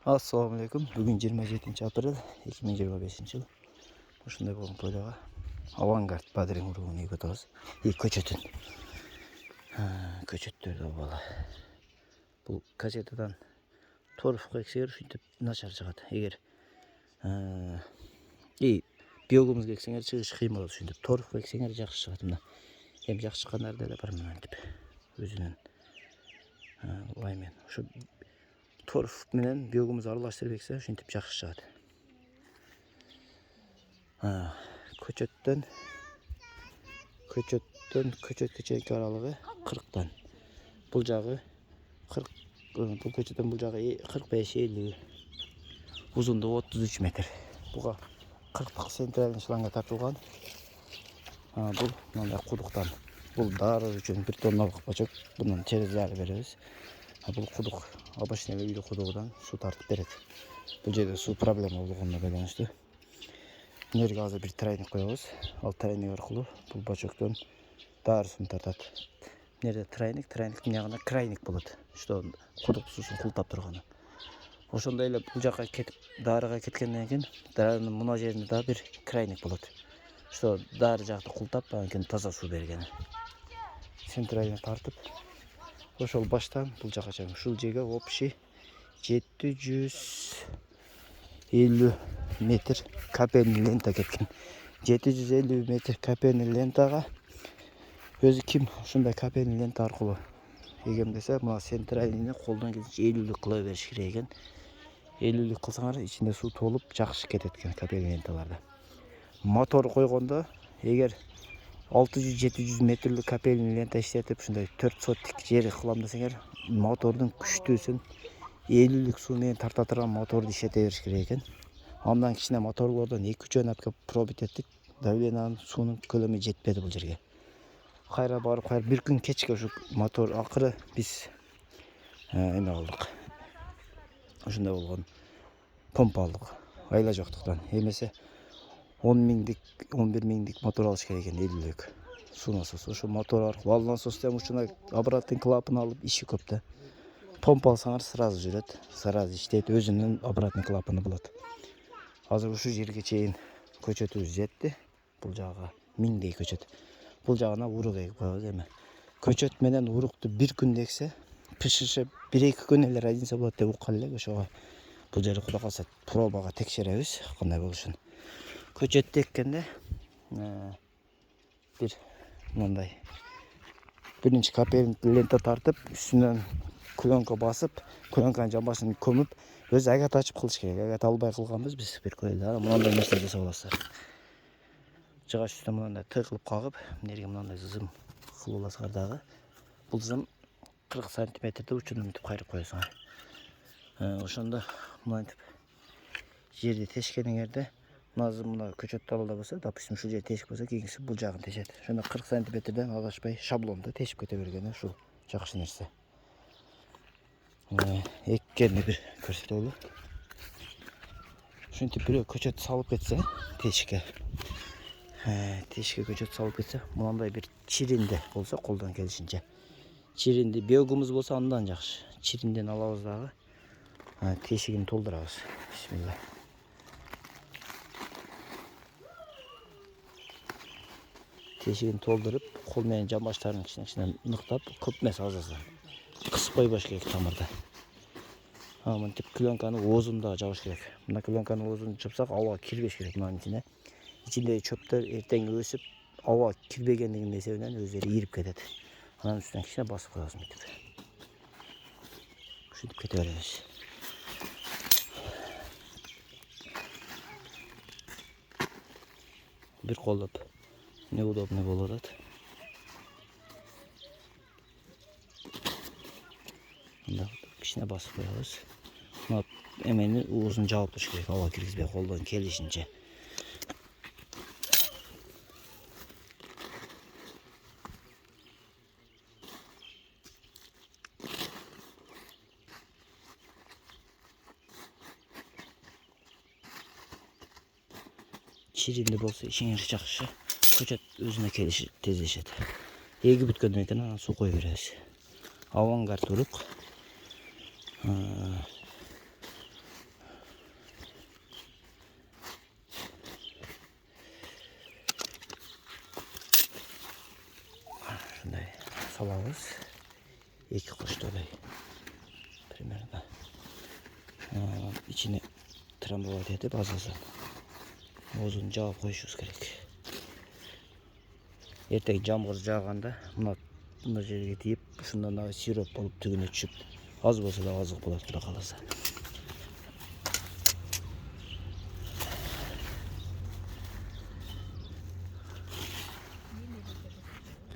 Assalamu alaikum. Bugün 27 aprel 2025 yıl. Ушундай болгон пойлага авангард бадрин уругун эгип атабыз. Көчөтүн. Көчөттөрдү бала. Бул газетадан торф эксеңер ушинтип начар чыгат. Эгер биогумуз эксеңер чыгышы кыйын болот ушинтип. Торф эксеңер жакшы чыгат мына. Эми жакшы чыккандар деле бар мынтип. Өзүнүн лаймен. Ушу торф менен биогумуз аралаштырып эксе ушинтип жакшы чыгат. Көчөткө чейинки аралыгы 40тан. Бул жагы 40, бул көчөттөн бул жагы 45-50. Узундугу 33 метр. Буга 40 центральный шланга тартылган. Бул мындай кудуктан. Бул дары үчүн 1 тонналык бачок. Bundan через дары беребиз. Бул кудук обычный үйдө кудугудан суу тартып берет. Бул жерде суу проблема болгонуна байланыштуу. Мына азыр бир трайник коебуз. Ал трайник аркылуу бул бачоктон дарысын тартат. Мына трайниктин ягында крайник болот. Что кудук суусун култап турганы. Ошондой эле бул жакка кетип дарыга кеткенден кийин дарынын мына жеринде да бир крайник болот. Что дары жакты култап, анан кийин таза суу берген. Центральный тартып, ошол баштан бул жакка чейин ушул жерге общий 750 метр капельный лента кеткен. 750 метр капельный лентага өзү ким ушундай капельный лента аркылуу эгемдесе, мына центральныйны колдон келишинче 50 кыла бериш керек экен. 50 кылсаңар ичинде суу толуп жакшы кетет экен капельный ленталарда. Мотор койгондо эгер 600-700 метрлик капельный лента иштетип ушундай 4 соттик жери кылам десеңер, мотордун күчтүүсүн 50 суу менен тарта турган моторду иштете бериш керек экен. Андан кичине моторлордон 2-3 өнөпкө пробить эттик. Давлениянын суунун көлөмү жетпеди бул жерге. Кайра барып, бир күн кечке ушу мотор акыры биз эме кылдык. Ушундай болгон помпа алдык. Айла жоктуктан. Эмесе 10 миңдик, 11 миңдик мотор алыш керек экен 50лик. Суу насос. Ошо мотор аркылуу ал насостон ушуна обратный клапан алып иши көп да. Помпа алсаңар сразу жүрөт, сразу иштейт, өзүнүн обратный клапаны болот. Азыр ушу жерге чейин көчөтүбүз жетти. Бул жагы миңдей көчөт. Бул жагына урук эгип коебуз эми. Көчөт менен урукту бир күндө эксе, пишишип 1-2 күн эле разница болот деп уккан элек. Ошого бул жерди Кудай калса пробага текшеребиз, кандай болушун. Көчөттү эккенде бир мындай биринчи капельный лента тартып, үстүнөн клёнка басып, клёнканын жамбашын көмүп, өз агат ачып кылыш керек. Агат албай кылганбыз биз бир көйдө. Мындай нерсе жасап аласыздар. Жыгач үстүнө мындай ты кылып кагып, мынерге мындай зым кылып аласыздар дагы. Бул зым 40 сантиметрде учуну мынтип кайрып коесуңар. Ошондо мынтип жерди тешкениңерде, мына көчөт далда болсо, допустим, ушул жер тешип болсо, кийинкиси бул жагын тешет. Ошондо 40 сантиметрден адашпай шаблондо тешип кете бергени ушул жакшы нерсе. Эккенди бир көрсөтөлү. Ушинтип бирөө көчөт салып кетсе, тешикке көчөт салып кетсе, мындай бир чиринде болсо колдон келишинче. Чиринди биогумуз болсо андан жакшы. Чиринден алабыз дагы. Тешигин толтурабыз. Бисмилла. Тешигин толтуруп, кол менен жамбаштарын кичине ныктап, көп эмес аз-аз кысып койбош керек тамырды. Мынтип клёнканы оозун да жабыш керек. Мына клёнканы оозун жапсак, аба кирбеш керек мынанын ичине. Ичиндеги чөптөр эртең өсүп, аба кирбегендигинин эсебинен өздөрү ирип кетет. Анан үстүнөн кичине басып коебуз мынтип. Ушинтип кете беребиз. Бир колдоп неудобный болуп атат. Мында кичине басып коебуз. Мына эмени оозун жаап туруш керек, аба киргизбей колдон келишинче. Чиринде болсо ишиңер жакшы. Көчөт өзүнө келиши тездешет. Эги бүткөндөн кийин анан суу кое беребиз. Авангард урук. ушундай салабыз. 2 курчтойдай примерно. İçine trambolat edip azalsan. Ozunu jağıp koyuşumuz gerek. Ertegi jamgır jağganda mına жерге тиіп, ушундан дагы сироп болуп түгүнө түшүп, аз болсо да азык болот, Кудай кааласа.